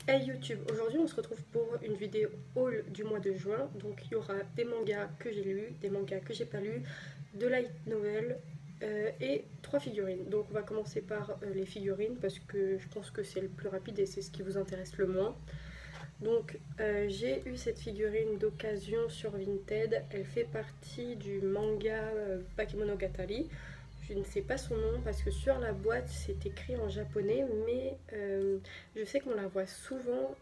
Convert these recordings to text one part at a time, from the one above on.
Hey YouTube, aujourd'hui on se retrouve pour une vidéo haul du mois de juin. Donc il y aura des mangas que j'ai lus, des mangas que j'ai pas lus, de light novel et 3 figurines. Donc on va commencer par les figurines parce que je pense que c'est le plus rapide et c'est ce qui vous intéresse le moins. Donc j'ai eu cette figurine d'occasion sur Vinted. Elle fait partie du manga Bakemonogatari. Je ne sais pas son nom parce que sur la boîte c'est écrit en japonais, mais je sais qu'on la voit souvent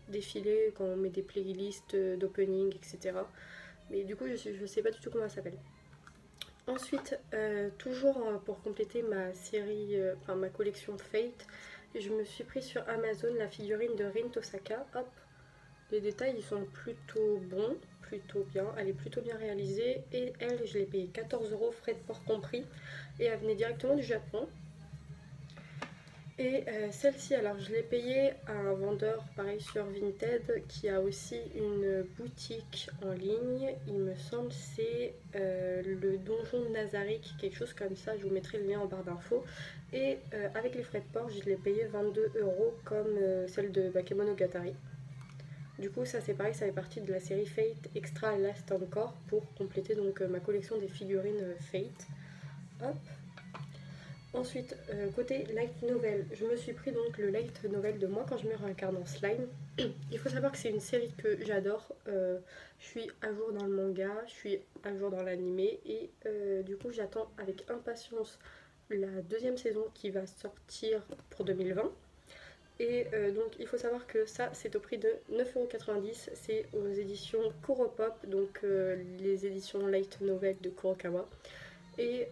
défiler quand on met des playlists d'opening, etc. Mais du coup je sais pas du tout comment elle s'appelle. Ensuite, toujours pour compléter ma série, enfin ma collection Fate, je me suis pris sur Amazon la figurine de Rin Tosaka. Hop, les détails ils sont plutôt bons, plutôt bien, elle est plutôt bien réalisée et elle je l'ai payée 14 € frais de port compris et elle venait directement du Japon. Et celle-ci, alors je l'ai payée à un vendeur pareil sur Vinted qui a aussi une boutique en ligne. Il me semble c'est le donjon de Nazarick, quelque chose comme ça. Je vous mettrai le lien en barre d'infos. Et avec les frais de port, je l'ai payé 22 € comme celle de Bakemonogatari. Du coup, ça c'est pareil, ça fait partie de la série Fate Extra Last Encore pour compléter donc ma collection des figurines Fate. Hop. Ensuite, côté light novel, je me suis pris donc le light novel de Moi quand je me réincarne en slime. Il faut savoir que c'est une série que j'adore. Je suis à jour dans le manga, je suis à jour dans l'animé et du coup j'attends avec impatience la deuxième saison qui va sortir pour 2020. Et donc il faut savoir que ça c'est au prix de 9,90 €, c'est aux éditions Kuropop, donc les éditions light novel de Kurokawa. Et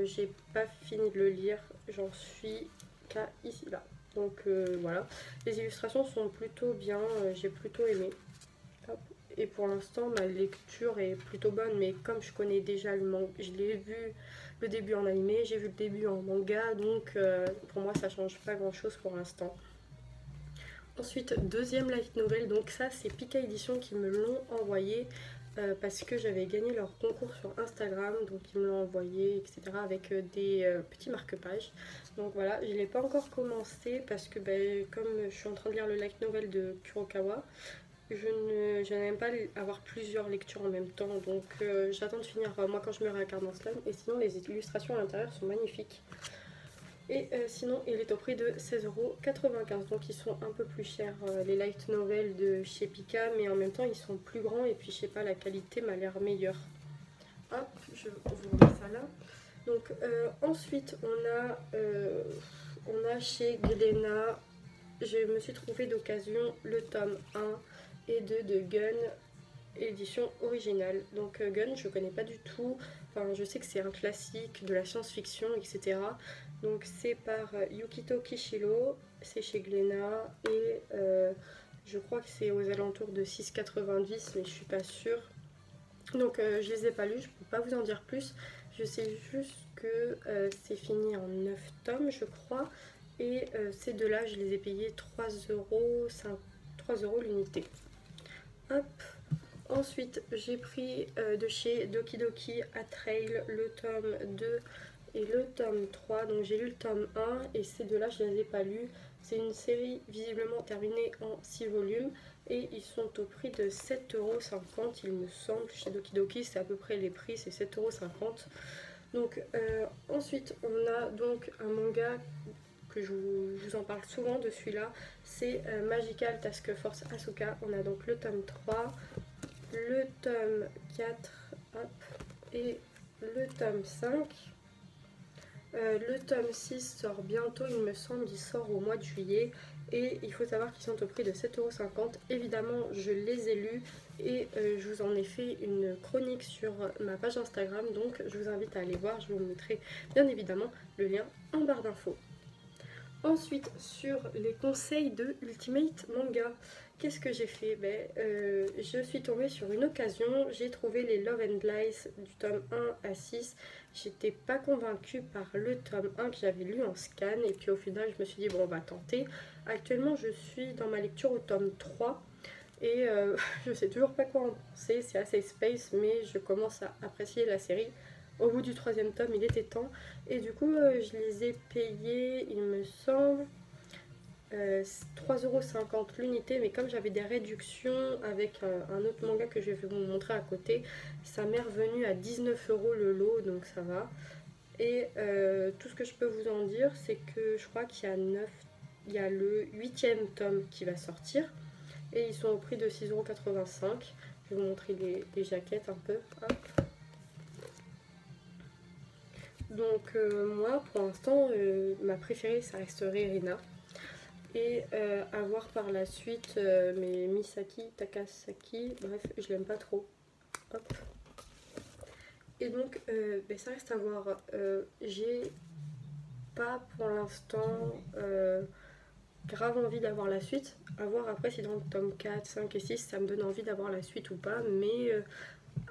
j'ai pas fini de le lire, j'en suis qu'à ici là. Donc voilà, les illustrations sont plutôt bien, j'ai plutôt aimé. Hop. Et pour l'instant ma lecture est plutôt bonne, mais comme je connais déjà le manga, je l'ai vu le début en animé, j'ai vu le début en manga, donc pour moi ça change pas grand chose pour l'instant. Ensuite, deuxième light novel, donc ça c'est Pika Édition qui me l'ont envoyé parce que j'avais gagné leur concours sur Instagram, donc ils me l'ont envoyé, etc. avec des petits marque-pages. Donc voilà, je ne l'ai pas encore commencé parce que comme je suis en train de lire le light novel de Kurokawa, je n'aime pas avoir plusieurs lectures en même temps, donc j'attends de finir Moi quand je me réincarne en slam, et sinon les illustrations à l'intérieur sont magnifiques. Et sinon, il est au prix de 16,95 €. Donc, ils sont un peu plus chers, les light novels de chez Pika, mais en même temps, ils sont plus grands. Et puis, je sais pas, la qualité m'a l'air meilleure. Hop, je vous remets ça là. Donc, ensuite, on a chez Glénat, je me suis trouvé d'occasion le tome 1 et 2 de Gun, édition originale. Donc Gun, je connais pas du tout. Enfin, je sais que c'est un classique de la science-fiction, etc. Donc c'est par Yukito Kishiro, c'est chez Glénat et je crois que c'est aux alentours de 6,90, mais je suis pas sûre. Donc je les ai pas lus, je peux pas vous en dire plus. Je sais juste que c'est fini en 9 tomes, je crois. Et ces deux-là, je les ai payés 3 €, 3 € l'unité. Hop. Ensuite, j'ai pris de chez Doki Doki à Trail le tome 2 et le tome 3. Donc j'ai lu le tome 1 et ces deux-là, je ne les ai pas lus. C'est une série visiblement terminée en 6 volumes et ils sont au prix de 7,50 € il me semble. Chez Doki Doki, c'est à peu près les prix, c'est 7,50 €. Donc ensuite, on a donc un manga que je vous en parle souvent de celui-là. C'est Magical Task Force Asuka. On a donc le tome 3, le tome 4 hop, et le tome 5. Le tome 6 sort bientôt, il me semble, il sort au mois de juillet. Et il faut savoir qu'ils sont au prix de 7,50 €. Évidemment, je les ai lus et je vous en ai fait une chronique sur ma page Instagram. Donc, je vous invite à aller voir. Je vous mettrai bien évidemment le lien en barre d'infos. Ensuite, sur les conseils de Ultimate Manga, qu'est-ce que j'ai fait? Je suis tombée sur une occasion, j'ai trouvé les Love and Lies du tome 1 à 6. J'étais pas convaincue par le tome 1 que j'avais lu en scan, et puis au final, je me suis dit, bon, on va tenter. Actuellement, je suis dans ma lecture au tome 3, et je sais toujours pas quoi en penser, c'est assez space, mais je commence à apprécier la série. Au bout du troisième tome, il était temps. Et du coup, je les ai payés, il me semble, 3,50 € l'unité, mais comme j'avais des réductions avec un autre manga que je vais vous montrer à côté, ça m'est revenu à 19 € le lot, donc ça va. Et tout ce que je peux vous en dire, c'est que je crois qu'il y a il y a le 8e tome qui va sortir, et ils sont au prix de 6,85 €. Je vais vous montrer les jaquettes un peu. Hop. Donc moi, pour l'instant, ma préférée, ça resterait Rina. Et à voir par la suite, mais Misaki, Takasaki, bref, je l'aime pas trop. Hop. Et donc, ben, ça reste à voir. J'ai pas pour l'instant grave envie d'avoir la suite. À voir après si dans le tome 4, 5 et 6, ça me donne envie d'avoir la suite ou pas. Mais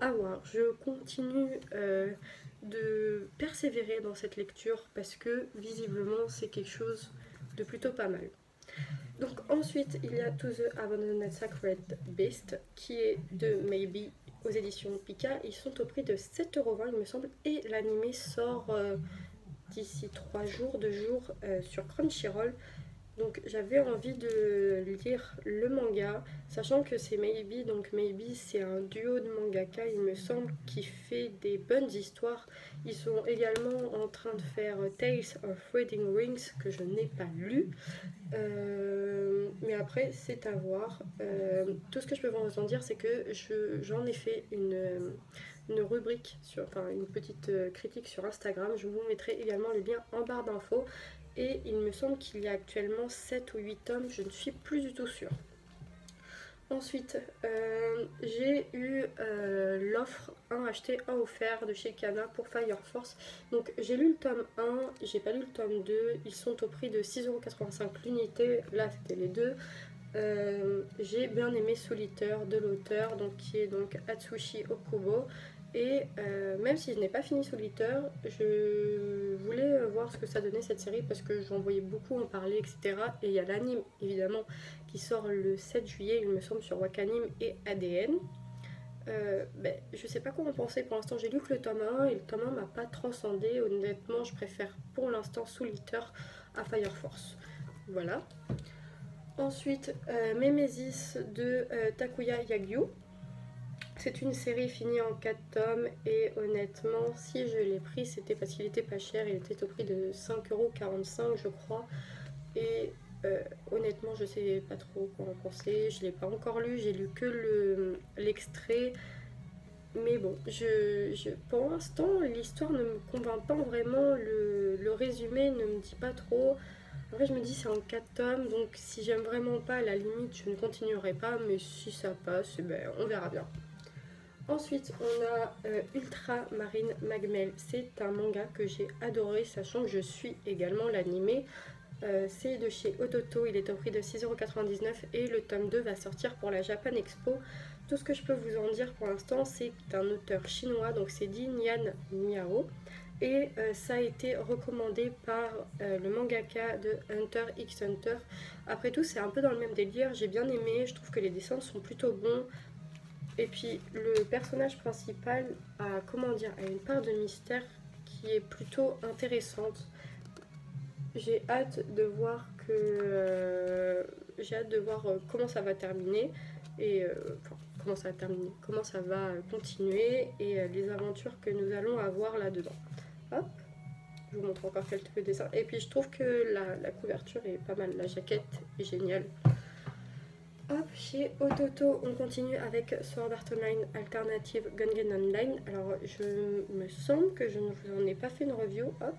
à voir. Je continue de persévérer dans cette lecture parce que visiblement, c'est quelque chose de plutôt pas mal. Donc ensuite, il y a To the Abandoned Sacred Beast qui est de Maybe aux éditions Pika. Ils sont au prix de 7,20 € il me semble, et l'animé sort d'ici 3 jours, 2 jours sur Crunchyroll. Donc j'avais envie de lire le manga, sachant que c'est Maybe, donc Maybe c'est un duo de mangaka, il me semble, qui fait des bonnes histoires. Ils sont également en train de faire Tales of Wedding Rings, que je n'ai pas lu. Mais après c'est à voir. Tout ce que je peux vous en dire, c'est que j'en ai fait une rubrique, enfin une petite critique sur Instagram. Je vous mettrai également le lien en barre d'infos. Et il me semble qu'il y a actuellement 7 ou 8 tomes, je ne suis plus du tout sûre. Ensuite, j'ai eu l'offre 1 acheté 1 offert de chez Kana pour Fire Force. Donc j'ai lu le tome 1, j'ai pas lu le tome 2, ils sont au prix de 6,85 € l'unité, là c'était les deux. J'ai bien aimé Solitaire de l'auteur, donc qui est donc Atsushi Okubo. Et même si je n'ai pas fini Solitaire, je voulais voir ce que ça donnait cette série parce que j'en voyais beaucoup en parler, etc. Et il y a l'anime évidemment qui sort le 7 juillet, il me semble, sur Wakanim et ADN. Ben, je sais pas quoi en penser pour l'instant. J'ai lu que le tome 1 et le tome 1 m'a pas transcendé. Honnêtement, je préfère pour l'instant Solitaire à Fire Force. Voilà. Ensuite, Mémésis de Takuya Yagyu. C'est une série finie en 4 tomes et honnêtement, si je l'ai pris, c'était parce qu'il était pas cher. Il était au prix de 5,45 € je crois. Et honnêtement, je sais pas trop quoi en penser. Je l'ai pas encore lu, j'ai lu que l'extrait. Mais bon, pour l'instant, l'histoire ne me convainc pas vraiment. Le résumé ne me dit pas trop. Après, je me dis c'est en 4 tomes, donc si j'aime vraiment pas, à la limite, je ne continuerai pas. Mais si ça passe, eh ben, on verra bien. Ensuite, on a Ultramarine Magmel. C'est un manga que j'ai adoré, sachant que je suis également l'animé. C'est de chez Ototo, il est au prix de 6,99 € et le tome 2 va sortir pour la Japan Expo. Tout ce que je peux vous en dire pour l'instant, c'est un auteur chinois, donc c'est Di Nian Miao. Et ça a été recommandé par le mangaka de Hunter x Hunter. Après tout, c'est un peu dans le même délire, j'ai bien aimé, je trouve que les dessins sont plutôt bons. Et puis le personnage principal a une part de mystère qui est plutôt intéressante. J'ai hâte de voir comment ça va terminer et comment ça va continuer et les aventures que nous allons avoir là-dedans. Hop, je vous montre encore quelques dessins. Et puis je trouve que la couverture est pas mal, la jaquette est géniale. Hop, chez Ototo, on continue avec Sword Art Online Alternative Gungan Online. Alors, je me semble que je ne vous en ai pas fait une review. Hop.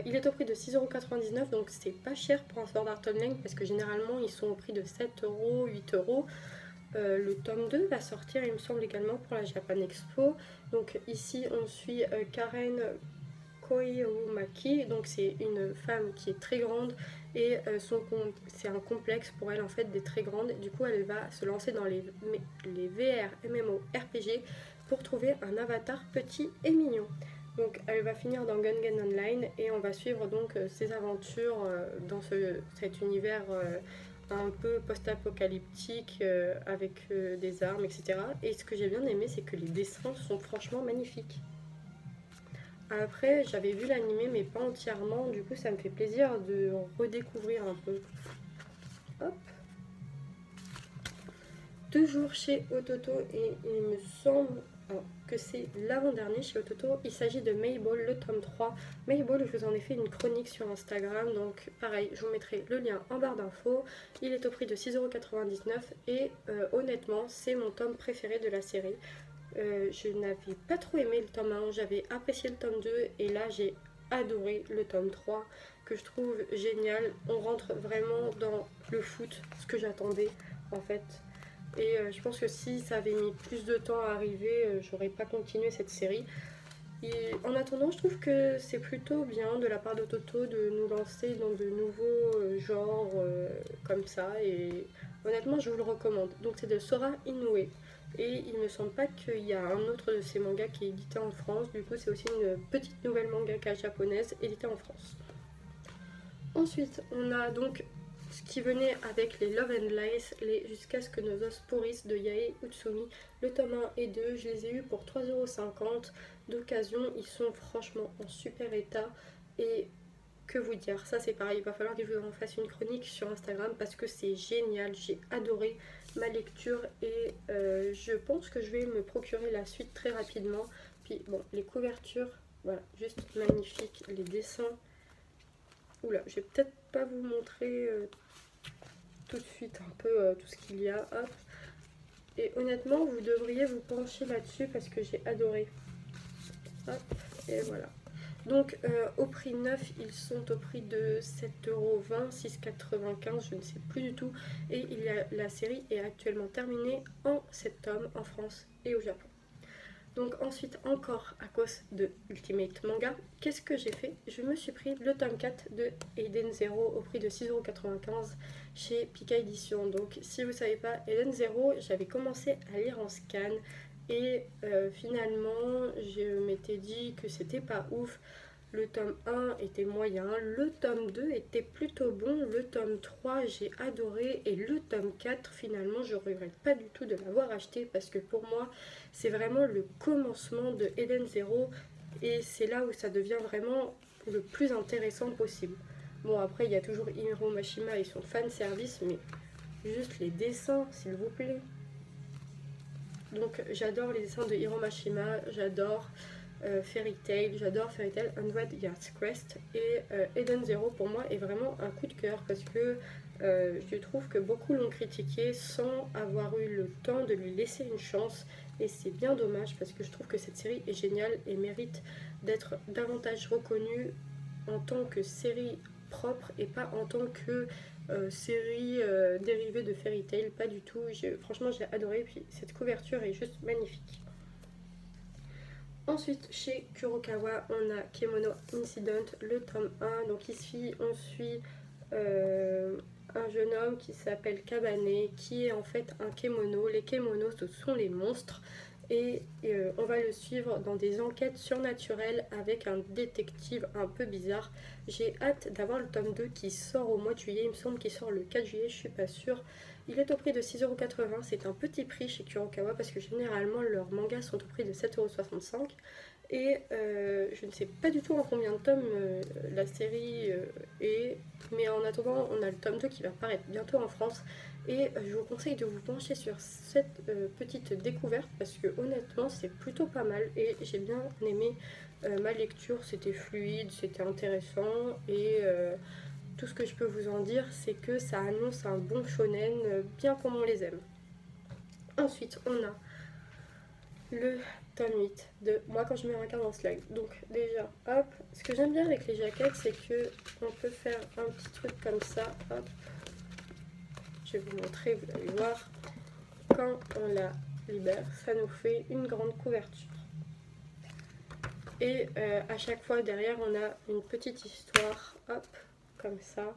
Il est au prix de 6,99 €, donc c'est pas cher pour un Sword Art Online parce que généralement ils sont au prix de 7 €, 8 €. Le tome 2 va sortir, il me semble, également pour la Japan Expo. Donc ici, on suit Karen Koirumaki, donc c'est une femme qui est très grande et c'est un complexe pour elle en fait d'être très grande. Du coup, elle va se lancer dans les VR, MMO, RPG pour trouver un avatar petit et mignon. Donc elle va finir dans Gungan Online et on va suivre donc ses aventures dans cet univers un peu post-apocalyptique avec des armes, etc. Et ce que j'ai bien aimé, c'est que les dessins sont franchement magnifiques. Après, j'avais vu l'animé mais pas entièrement, du coup ça me fait plaisir de redécouvrir un peu. Hop. Toujours chez Ototo et il me semble que c'est l'avant-dernier chez Ototo. Il s'agit de Mabel, le tome 3. Mabel, je vous en ai fait une chronique sur Instagram, donc pareil, je vous mettrai le lien en barre d'infos. Il est au prix de 6,99€ et honnêtement, c'est mon tome préféré de la série. Je n'avais pas trop aimé le tome 1, j'avais apprécié le tome 2 et là j'ai adoré le tome 3 que je trouve génial. On rentre vraiment dans le foot, ce que j'attendais en fait. Et je pense que si ça avait mis plus de temps à arriver, j'aurais pas continué cette série. Et en attendant, je trouve que c'est plutôt bien de la part de Toto de nous lancer dans de nouveaux genres comme ça. Et honnêtement, je vous le recommande. Donc c'est de Sora Inoue. Et il me semble pas qu'il y a un autre de ces mangas qui est édité en France. Du coup, c'est aussi une petite nouvelle mangaka japonaise éditée en France. Ensuite, on a donc ce qui venait avec les Love and Lies, les Jusqu'à ce que nos os pourrissent de Yae Utsumi, le tome 1 et 2, je les ai eus pour 3,50€ d'occasion, ils sont franchement en super état et que vous dire, ça c'est pareil, il va falloir que je vous en fasse une chronique sur Instagram parce que c'est génial, j'ai adoré ma lecture et je pense que je vais me procurer la suite très rapidement. Puis bon, les couvertures, voilà, juste magnifiques, les dessins. Oula, je vais peut-être pas vous montrer tout de suite un peu tout ce qu'il y a. Hop. Et honnêtement, vous devriez vous pencher là-dessus parce que j'ai adoré. Hop, et voilà. Donc au prix neuf, ils sont au prix de 7,20€, 6,95€, je ne sais plus du tout. Et la série est actuellement terminée en 7 tomes en France et au Japon. Donc ensuite, encore à cause de Ultimate Manga, qu'est-ce que j'ai fait? Je me suis pris le tome 4 de Eden Zero au prix de 6,95€ chez Pika Édition. Donc si vous ne savez pas, Eden Zero, j'avais commencé à lire en scan et finalement je m'étais dit que c'était pas ouf. Le tome 1 était moyen, le tome 2 était plutôt bon, le tome 3 j'ai adoré et le tome 4 finalement je regrette pas du tout de l'avoir acheté parce que pour moi c'est vraiment le commencement de Eden Zero et c'est là où ça devient vraiment le plus intéressant possible. Bon après il y a toujours Hiro Mashima et son fan service mais juste les dessins s'il vous plaît. Donc j'adore les dessins de Hiro Mashima, j'adore Fairy Tail, j'adore Fairy Tail Unwed Yard's Quest et Eden Zero pour moi est vraiment un coup de cœur parce que je trouve que beaucoup l'ont critiqué sans avoir eu le temps de lui laisser une chance et c'est bien dommage parce que je trouve que cette série est géniale et mérite d'être davantage reconnue en tant que série propre et pas en tant que série dérivée de Fairy Tail, pas du tout. Franchement j'ai adoré, puis cette couverture est juste magnifique. Ensuite, chez Kurokawa, on a Kemono Incident, le tome 1. Donc ici, on suit un jeune homme qui s'appelle Kabane, qui est en fait un kemono. Les kemonos, ce sont les monstres. Et on va le suivre dans des enquêtes surnaturelles avec un détective un peu bizarre. J'ai hâte d'avoir le tome 2 qui sort au mois de juillet. Il me semble qu'il sort le 4 juillet, je suis pas sûre. Il est au prix de 6,80€, c'est un petit prix chez Kurokawa parce que généralement leurs mangas sont au prix de 7,65€. Et je ne sais pas du tout en combien de tomes la série est, mais en attendant on a le tome 2 qui va paraître bientôt en France. Et je vous conseille de vous pencher sur cette petite découverte parce que honnêtement c'est plutôt pas mal et j'ai bien aimé ma lecture, c'était fluide, c'était intéressant et tout ce que je peux vous en dire c'est que ça annonce un bon shonen bien comme on les aime. Ensuite on a le tome 8 de Moi quand je me regarde en slug. Donc déjà hop, ce que j'aime bien avec les jaquettes c'est que on peut faire un petit truc comme ça, hop. Je vais vous montrer, vous allez voir, quand on la libère, ça nous fait une grande couverture. Et à chaque fois derrière, on a une petite histoire, hop, comme ça.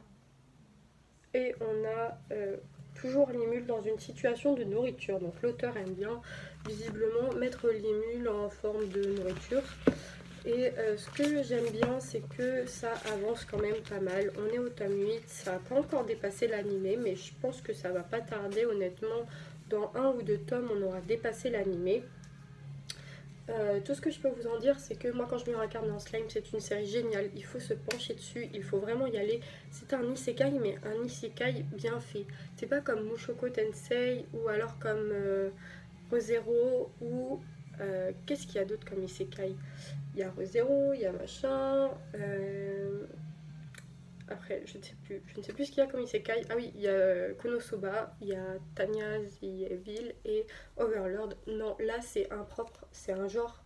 Et on a toujours Limule dans une situation de nourriture. Donc l'auteur aime bien, visiblement, mettre Limule en forme de nourriture. Et ce que j'aime bien, c'est que ça avance quand même pas mal. On est au tome 8, ça n'a pas encore dépassé l'animé, mais je pense que ça va pas tarder, honnêtement. Dans un ou deux tomes, on aura dépassé l'animé. Tout ce que je peux vous en dire, c'est que moi quand je me regarde dans Slime, c'est une série géniale, il faut se pencher dessus, il faut vraiment y aller. C'est un isekai, mais un isekai bien fait. C'est pas comme Mushoku Tensei ou alors comme Re:Zero ou qu'est-ce qu'il y a d'autre comme isekai? Il y a Re:Zero, il y a machin. Après, je ne sais plus ce qu'il y a comme isekai. Ah oui, il y a Konosuba, il y a Tanya's Evil et Overlord. Non, là c'est un genre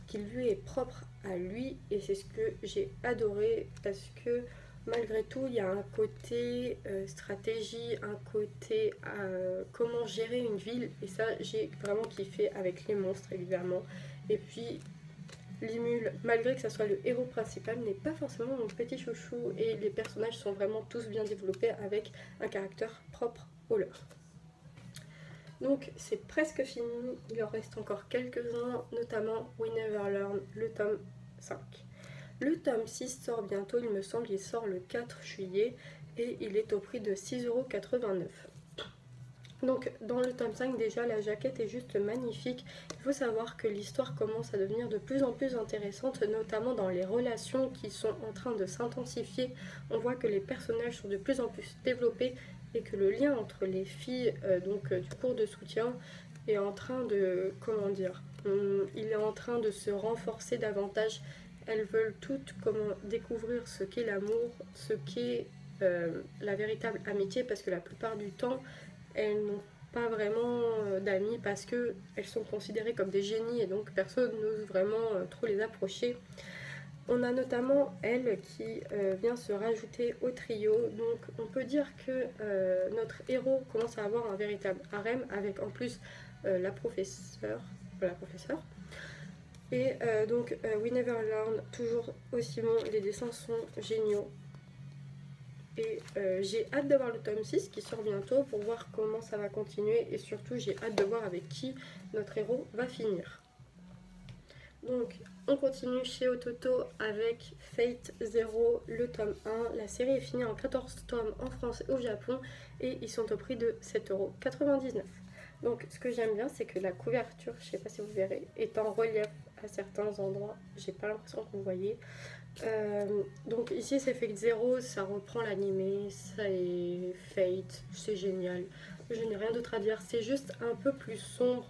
qui lui est propre à lui et c'est ce que j'ai adoré parce que malgré tout il y a un côté stratégie, un côté comment gérer une ville et ça j'ai vraiment kiffé avec les monstres évidemment. Et puis Limul, malgré que ça soit le héros principal, n'est pas forcément mon petit chouchou et les personnages sont vraiment tous bien développés avec un caractère propre au leur. Donc c'est presque fini, il en reste encore quelques-uns, notamment We Never Learn, le tome 5. Le tome 6 sort bientôt, il me semble, il sort le 4 juillet et il est au prix de 6,89 €. Donc dans le tome 5 déjà la jaquette est juste magnifique. Il faut savoir que l'histoire commence à devenir de plus en plus intéressante, notamment dans les relations qui sont en train de s'intensifier. On voit que les personnages sont de plus en plus développés et que le lien entre les filles du cours de soutien est en train de, comment dire, il est en train de se renforcer davantage. Elles veulent toutes découvrir ce qu'est l'amour, ce qu'est la véritable amitié, parce que la plupart du temps elles n'ont pas vraiment d'amis parce qu'elles sont considérées comme des génies et donc personne n'ose vraiment trop les approcher. On a notamment elle qui vient se rajouter au trio, donc on peut dire que notre héros commence à avoir un véritable harem avec en plus la professeure. Et We Never Learn, toujours aussi bon, les dessins sont géniaux. Et j'ai hâte d'avoir le tome 6 qui sort bientôt pour voir comment ça va continuer et surtout j'ai hâte de voir avec qui notre héros va finir. Donc on continue chez Ototo avec Fate Zero, le tome 1. La série est finie en 14 tomes en France et au Japon et ils sont au prix de 7,99 €. Donc ce que j'aime bien c'est que la couverture, je sais pas si vous verrez, est en relief à certains endroits. J'ai pas l'impression que vous voyez. Donc ici c'est Fate Zero, ça reprend l'animé, ça est Fate, c'est génial. Je n'ai rien d'autre à dire, c'est juste un peu plus sombre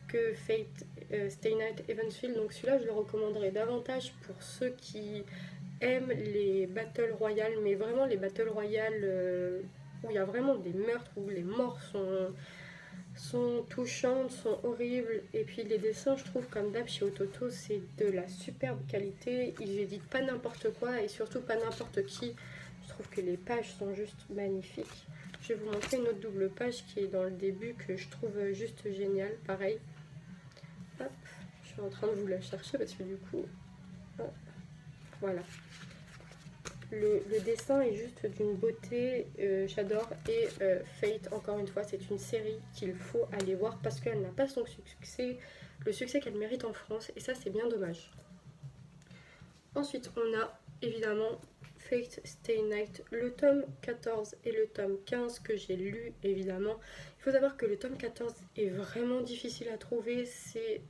que Fate Stay Night Evansville, donc celui-là je le recommanderais davantage pour ceux qui aiment les Battle Royale, mais vraiment les Battle Royale où il y a vraiment des meurtres, où les morts sont touchantes, sont horribles. Et puis les dessins, je trouve, comme d'hab chez Ototo, c'est de la superbe qualité. Ils éditent pas n'importe quoi et surtout pas n'importe qui. Je trouve que les pages sont juste magnifiques. Je vais vous montrer une autre double page qui est dans le début que je trouve juste géniale. Pareil. Hop, je suis en train de vous la chercher parce que du coup, hop, voilà. Le dessin est juste d'une beauté, j'adore. Et Fate, encore une fois, c'est une série qu'il faut aller voir parce qu'elle n'a pas son succès, le succès qu'elle mérite en France, et ça c'est bien dommage. Ensuite, on a évidemment Fate Stay Night, le tome 14 et le tome 15 que j'ai lu évidemment. Il faut savoir que le tome 14 est vraiment difficile à trouver, c'est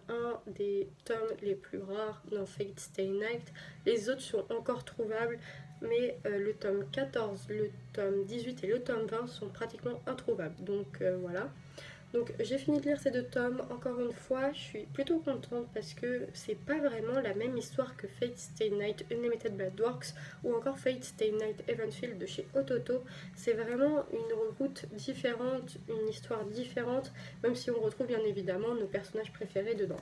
un des tomes les plus rares dans Fate Stay Night. Les autres sont encore trouvables, mais le tome 14, le tome 18 et le tome 20 sont pratiquement introuvables. Donc voilà. Donc j'ai fini de lire ces deux tomes, encore une fois, je suis plutôt contente parce que c'est pas vraiment la même histoire que Fate Stay Night Unlimited Bad Works ou encore Fate Stay Night Evansville de chez Ototo. C'est vraiment une route différente, une histoire différente, même si on retrouve bien évidemment nos personnages préférés dedans.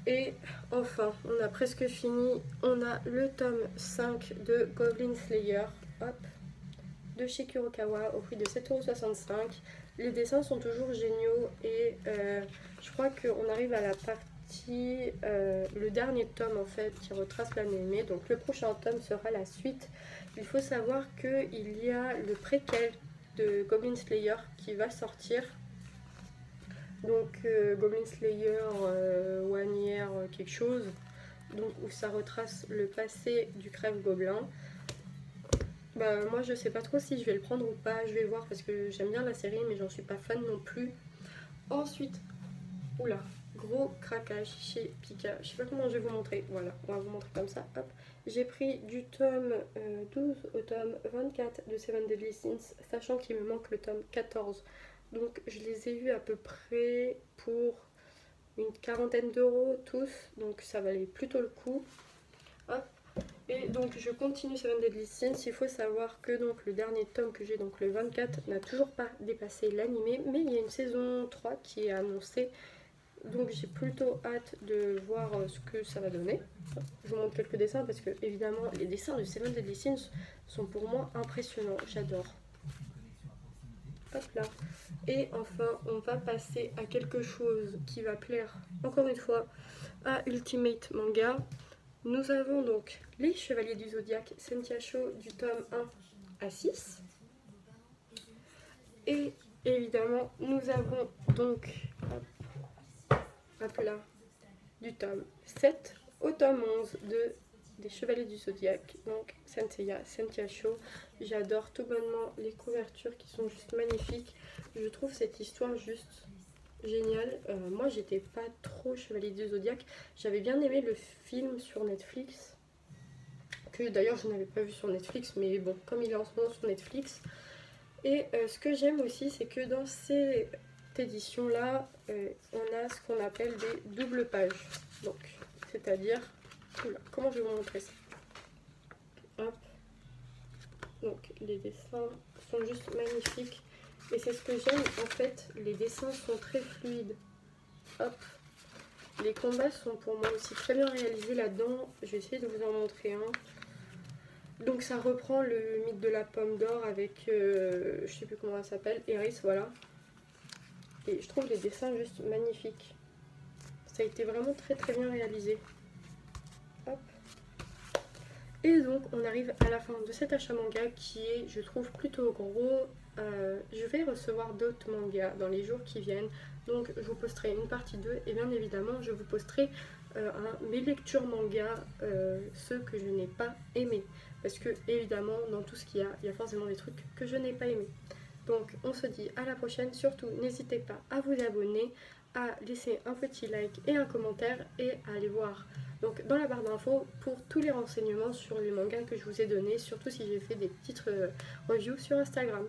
Et enfin, on a presque fini, on a le tome 5 de Goblin Slayer, hop, de chez Kurokawa au prix de 7,65 €. Les dessins sont toujours géniaux et je crois qu'on arrive à la partie, le dernier tome en fait qui retrace l'anime, donc le prochain tome sera la suite. Il faut savoir qu'il y a le préquel de Goblin Slayer qui va sortir. Donc Goblin Slayer One Year quelque chose, donc où ça retrace le passé du crève gobelin. Bah moi je sais pas trop si je vais le prendre ou pas, je vais voir parce que j'aime bien la série mais j'en suis pas fan non plus. Ensuite, oula, gros craquage chez Pika. Je sais pas comment je vais vous montrer. Voilà, on va vous montrer comme ça. Hop. J'ai pris du tome 12 au tome 24 de Seven Deadly Sins, sachant qu'il me manque le tome 14. Donc je les ai eus à peu près pour une quarantaine d'euros tous, donc ça valait plutôt le coup. Hop. Et donc je continue Seven Deadly Sins. Il faut savoir que donc le dernier tome que j'ai, donc le 24, n'a toujours pas dépassé l'animé, mais il y a une saison 3 qui est annoncée. Donc j'ai plutôt hâte de voir ce que ça va donner. Je vous montre quelques dessins parce que évidemment les dessins de Seven Deadly Sins sont pour moi impressionnants, j'adore. Hop là. Et enfin on va passer à quelque chose qui va plaire encore une fois à Ultimate Manga. Nous avons donc les Chevaliers du Zodiaque Sentiacho du tome 1 à 6. Et évidemment nous avons donc hop là, du tome 7 au tome 11 des Chevaliers du Zodiaque, donc Senseiya Sentiacho. J'adore tout bonnement les couvertures qui sont juste magnifiques. Je trouve cette histoire juste géniale. Moi j'étais pas trop Chevalier du Zodiaque, j'avais bien aimé le film sur Netflix, que d'ailleurs je n'avais pas vu sur Netflix, mais bon, comme il est en ce moment sur Netflix. Et ce que j'aime aussi, c'est que dans cette édition là, on a ce qu'on appelle des doubles pages. Donc, c'est-à-dire, comment je vais vous montrer ça? Hop. Donc, les dessins sont juste magnifiques. Et c'est ce que j'aime, en fait, les dessins sont très fluides. Hop. Les combats sont pour moi aussi très bien réalisés là-dedans. Je vais essayer de vous en montrer un. Donc ça reprend le mythe de la pomme d'or avec, je sais plus comment elle s'appelle, Eris, voilà. Et je trouve les dessins juste magnifiques. Ça a été vraiment très très bien réalisé. Hop. Et donc on arrive à la fin de cet achat manga qui est, je trouve, plutôt gros. Je vais recevoir d'autres mangas dans les jours qui viennent. Donc je vous posterai une partie 2 et bien évidemment je vous posterai mes lectures manga, ceux que je n'ai pas aimés. Parce que évidemment dans tout ce qu'il y a forcément des trucs que je n'ai pas aimés. Donc on se dit à la prochaine. Surtout n'hésitez pas à vous abonner, à laisser un petit like et un commentaire et à aller voir donc dans la barre d'infos pour tous les renseignements sur les mangas que je vous ai donnés, surtout si j'ai fait des petites reviews sur Instagram.